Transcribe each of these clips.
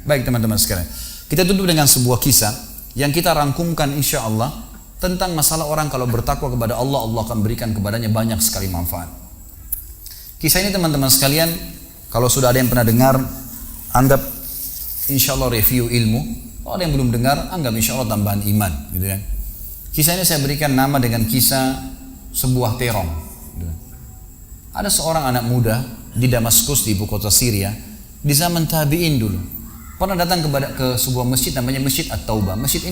Baik teman-teman sekalian, kita tutup dengan sebuah kisah yang kita rangkumkan insya Allah tentang masalah orang kalau bertakwa kepada Allah, Allah akan berikan kepadanya banyak sekali manfaat. Kisah ini teman-teman sekalian, kalau sudah ada yang pernah dengar, anggap insya Allah review ilmu. Kalau ada yang belum dengar, anggap insya Allah tambahan iman, gitu kan. Kisah ini saya berikan nama dengan kisah sebuah terong. Gitu. Ada seorang anak muda di Damaskus, di ibu kota Syria, di zaman tabi'in dulu. Pernah datang ke sebuah masjid namanya Masjid At-Taubah. Masjid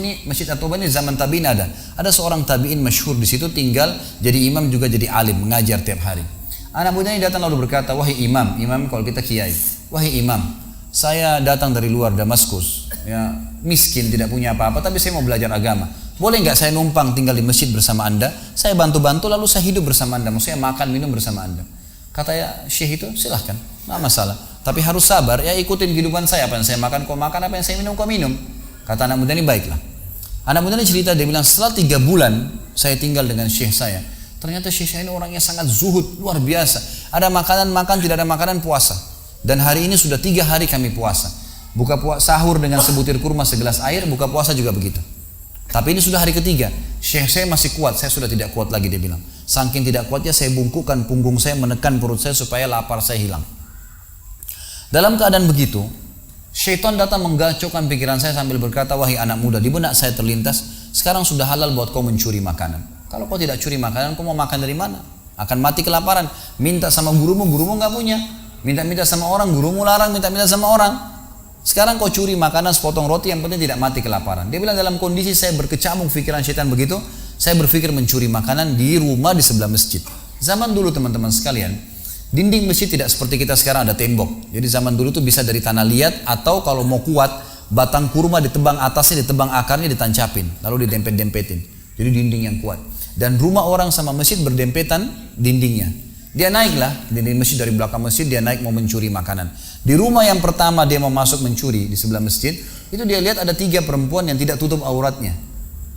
At-Taubah ini zaman tabi'in ada. Ada seorang tabi'in masyhur di situ tinggal, jadi imam juga jadi alim, mengajar tiap hari. Anak muda ini datang lalu berkata, wahai imam kalau kita kiai, wahai imam, saya datang dari luar Damaskus, ya miskin, tidak punya apa-apa, tapi saya mau belajar agama. Boleh nggak saya numpang tinggal di masjid bersama anda? Saya bantu-bantu lalu saya hidup bersama anda, maksudnya makan minum bersama anda. Kata ya syekh itu, silahkan, nggak masalah. Tapi harus sabar, ya ikutin kehidupan saya, apa yang saya makan kau makan, apa yang saya minum kau minum. Kata anak muda ini, baiklah. Anak muda ini cerita, dia bilang setelah 3 bulan saya tinggal dengan syekh saya. Ternyata syekh saya ini orangnya sangat zuhud, luar biasa. Ada makanan makan, tidak ada makanan puasa. Dan hari ini sudah 3 hari kami puasa. Sahur dengan sebutir kurma segelas air, buka puasa juga begitu. Tapi ini sudah hari ketiga, syekh saya masih kuat, saya sudah tidak kuat lagi, dia bilang. Saking tidak kuatnya saya bungkukkan punggung saya, menekan perut saya supaya lapar saya hilang. Dalam keadaan begitu, syaitan datang menggacaukan pikiran saya sambil berkata, wahai anak muda, di benak saya terlintas, sekarang sudah halal buat kau mencuri makanan. Kalau kau tidak curi makanan, kau mau makan dari mana? Akan mati kelaparan. Minta sama gurumu nggak punya. Minta-minta sama orang, gurumu larang, minta-minta sama orang. Sekarang kau curi makanan sepotong roti, yang penting tidak mati kelaparan. Dia bilang dalam kondisi saya berkecamuk pikiran syaitan begitu, saya berpikir mencuri makanan di rumah di sebelah masjid. Zaman dulu teman-teman sekalian, dinding masjid tidak seperti kita sekarang ada tembok. Jadi zaman dulu tuh bisa dari tanah liat, atau kalau mau kuat, batang kurma ditebang atasnya, ditebang akarnya, ditancapin, lalu didempet-dempetin. Jadi dinding yang kuat. Dan rumah orang sama masjid berdempetan dindingnya. Dia naiklah dinding masjid, dari belakang masjid dia naik mau mencuri makanan. Di rumah yang pertama dia mau masuk mencuri di sebelah masjid, itu dia lihat ada 3 perempuan yang tidak tutup auratnya,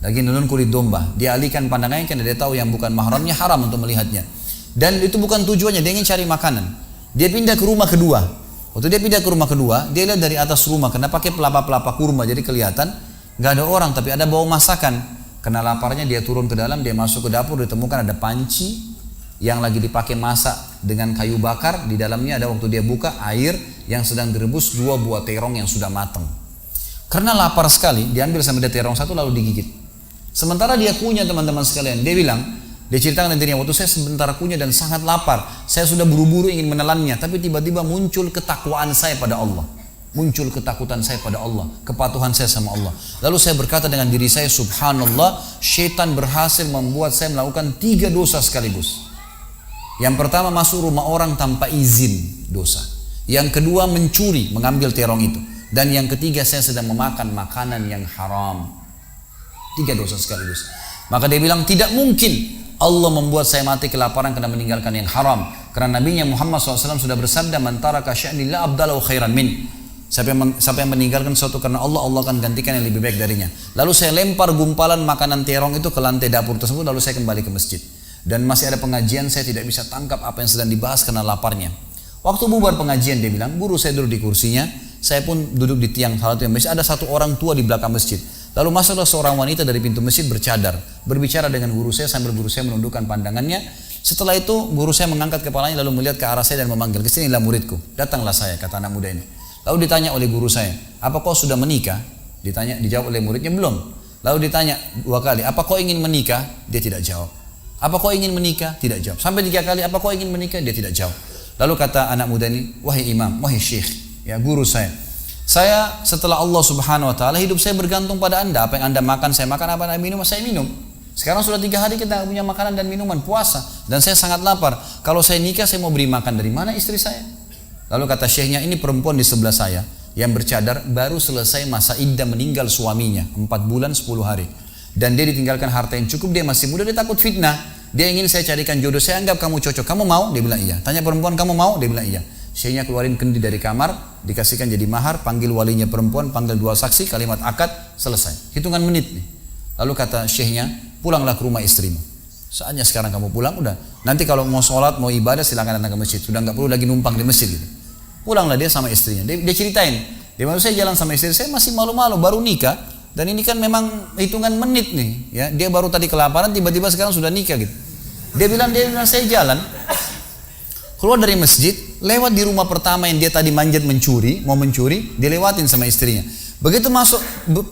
lagi nenun kulit domba. Dia alihkan pandangannya karena dia tahu yang bukan mahramnya haram untuk melihatnya. Dan itu bukan tujuannya, dia ingin cari makanan. Dia pindah ke rumah kedua. Waktu dia pindah ke rumah kedua, dia lihat dari atas rumah, karena pakai pelapa-pelapa kurma, jadi kelihatan nggak ada orang, tapi ada bau masakan. Karena laparnya dia turun ke dalam, dia masuk ke dapur, ditemukan ada panci yang lagi dipakai masak dengan kayu bakar. Di dalamnya ada, waktu dia buka, air yang sedang direbus 2 buah terong yang sudah matang. Karena lapar sekali, diambil sama dia terong 1 lalu digigit. Sementara dia kunyah teman-teman sekalian, dia bilang, dia ceritakan nantinya, waktu saya sebentar kunyah dan sangat lapar, saya sudah buru-buru ingin menelannya, tapi tiba-tiba muncul ketakwaan saya pada Allah, muncul ketakutan saya pada Allah, kepatuhan saya sama Allah. Lalu saya berkata dengan diri saya, subhanallah, syaitan berhasil membuat saya melakukan 3 dosa sekaligus. Yang pertama, masuk rumah orang tanpa izin, dosa. Yang kedua, mencuri, mengambil terong itu. Dan yang ketiga, saya sedang memakan makanan yang haram. 3 dosa sekaligus. Maka dia bilang, tidak mungkin Allah membuat saya mati kelaparan karena meninggalkan yang haram. Karena Nabinya Muhammad SAW sudah bersabda, man taraka sya'ni la abdalahu khairan min. Siapa yang meninggalkan sesuatu karena Allah, Allah akan gantikan yang lebih baik darinya. Lalu saya lempar gumpalan makanan terong itu ke lantai dapur tersebut, lalu saya kembali ke masjid. Dan masih ada pengajian, saya tidak bisa tangkap apa yang sedang dibahas karena laparnya. Waktu bubar pengajian, dia bilang, guru saya duduk di kursinya, saya pun duduk di tiang salah satu masjid. Ada satu orang tua di belakang masjid. Lalu masuklah seorang wanita dari pintu masjid bercadar, berbicara dengan guru saya sambil guru saya menundukkan pandangannya. Setelah itu guru saya mengangkat kepalanya lalu melihat ke arah saya dan memanggil, kesinilah muridku. Datanglah saya, kata anak muda ini. Lalu ditanya oleh guru saya, apa kau sudah menikah? Dijawab oleh muridnya, belum. Lalu ditanya 2 kali, apa kau ingin menikah? Dia tidak jawab. Apa kau ingin menikah? Tidak jawab. Sampai 3 kali, apa kau ingin menikah? Dia tidak jawab. Lalu kata anak muda ini, wahai imam, wahai syekh, ya guru saya setelah Allah subhanahu wa ta'ala, hidup saya bergantung pada anda. Apa yang anda makan, saya makan. Apa yang anda minum, saya minum. Sekarang sudah 3 hari kita punya makanan dan minuman, puasa. Dan saya sangat lapar. Kalau saya nikah, saya mau beri makan dari mana istri saya? Lalu kata syekhnya, ini perempuan di sebelah saya yang bercadar, baru selesai masa iddah meninggal suaminya, 4 bulan 10 hari. Dan dia ditinggalkan harta yang cukup, dia masih muda, dia takut fitnah. Dia ingin saya carikan jodoh, saya anggap kamu cocok. Kamu mau? Dia bilang iya. Tanya perempuan, kamu mau? Dia bilang iya. Syekhnya keluarin kendi dari kamar, dikasihkan jadi mahar, panggil walinya perempuan, panggil 2 saksi, kalimat akad, selesai. Hitungan menit nih. Lalu kata syekhnya, pulanglah ke rumah istrimu. Saatnya sekarang kamu pulang, udah. Nanti kalau mau sholat, mau ibadah, silakan datang ke masjid. Sudah nggak perlu lagi numpang di masjid gitu. Pulanglah dia sama istrinya. Dia ceritain, Dia bilang, saya jalan sama istri saya masih malu-malu, baru nikah. Dan ini kan memang hitungan menit nih. Ya, dia baru tadi kelaparan, tiba-tiba sekarang sudah nikah gitu. Dia bilang saya jalan. Keluar dari masjid, lewat di rumah pertama yang dia tadi manjat mencuri, mau mencuri, dia lewatin sama istrinya. Begitu masuk,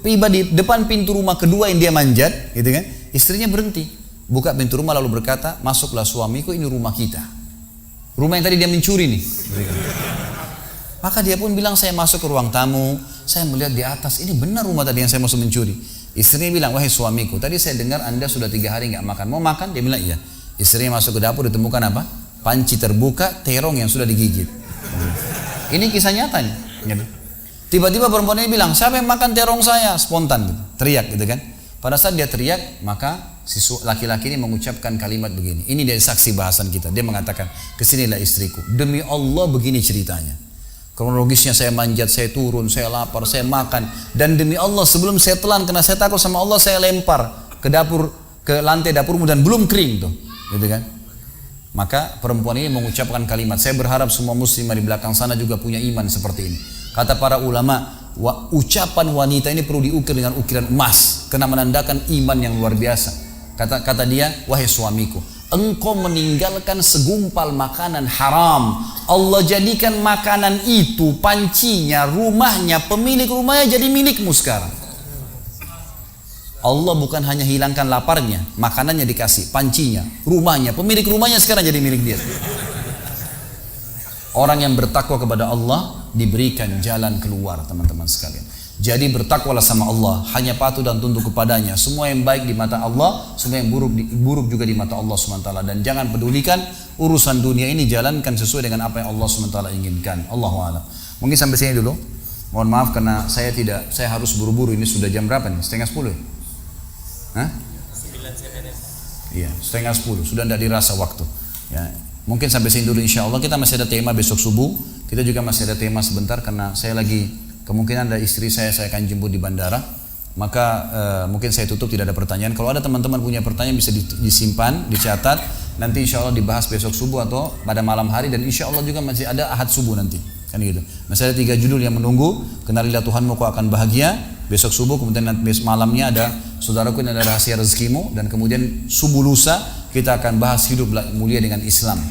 tiba di depan pintu rumah kedua yang dia manjat, gitu kan, istrinya berhenti, buka pintu rumah lalu berkata, masuklah suamiku, ini rumah kita. Rumah yang tadi dia mencuri nih. Maka dia pun bilang, saya masuk ke ruang tamu, saya melihat di atas, ini benar rumah tadi yang saya masuk mencuri. Istrinya bilang, wahai suamiku, tadi saya dengar anda sudah 3 hari nggak makan, mau makan? Dia bilang, iya. Istrinya masuk ke dapur, ditemukan apa? Panci terbuka, terong yang sudah digigit. Ini kisah nyatanya. Tiba-tiba perempuan ini bilang, siapa yang makan terong saya? Spontan gitu, teriak gitu kan. Pada saat dia teriak, maka si laki-laki ini mengucapkan kalimat begini. Ini dari saksi bahasan kita. Dia mengatakan, kesinilah istriku. Demi Allah begini ceritanya. Kronologisnya saya manjat, saya turun, saya lapar, saya makan. Dan demi Allah sebelum saya telan, karena saya takut sama Allah, saya lempar ke dapur, ke lantai dapurmu dan belum kering tuh. Gitu kan. Maka perempuan ini mengucapkan kalimat, saya berharap semua muslimah di belakang sana juga punya iman seperti ini. Kata para ulama, ucapan wanita ini perlu diukir dengan ukiran emas karena menandakan iman yang luar biasa. Kata dia, wahai suamiku, engkau meninggalkan segumpal makanan haram. Allah jadikan makanan itu, pancinya, rumahnya, pemilik rumahnya jadi milikmu sekarang. Allah bukan hanya hilangkan laparnya, makanannya dikasih, pancinya, rumahnya, pemilik rumahnya sekarang jadi milik dia. Orang yang bertakwa kepada Allah diberikan jalan keluar, teman-teman sekalian. Jadi bertakwalah sama Allah, hanya patuh dan tunduk kepadanya. Semua yang baik di mata Allah, semua yang buruk juga di mata Allah SWT. Dan jangan pedulikan urusan dunia ini, jalankan sesuai dengan apa yang Allah SWT inginkan. Allahu a'lam. Mungkin sampai sini dulu. Mohon maaf karena saya harus buru-buru. Ini sudah jam berapa nih? 9:30 ya? Hah? 9 Iya, 9:30. Sudah tidak dirasa waktu. Ya, mungkin sampai sini dulu insya Allah. Kita masih ada tema besok subuh. Kita juga masih ada tema sebentar karena saya lagi kemungkinan ada istri saya akan jemput di bandara. Maka mungkin saya tutup, tidak ada pertanyaan. Kalau ada teman-teman punya pertanyaan bisa disimpan, dicatat. Nanti insya Allah dibahas besok subuh atau pada malam hari. Dan insya Allah juga masih ada Ahad subuh nanti. Kan gitu. Masih ada 3 judul yang menunggu. Kenalilah Tuhanmu kau akan bahagia. Besok subuh, kemudian nanti besok malamnya ada saudaraku ini ada rahasia rezekimu. Dan kemudian subuh lusa kita akan bahas hidup mulia dengan Islam.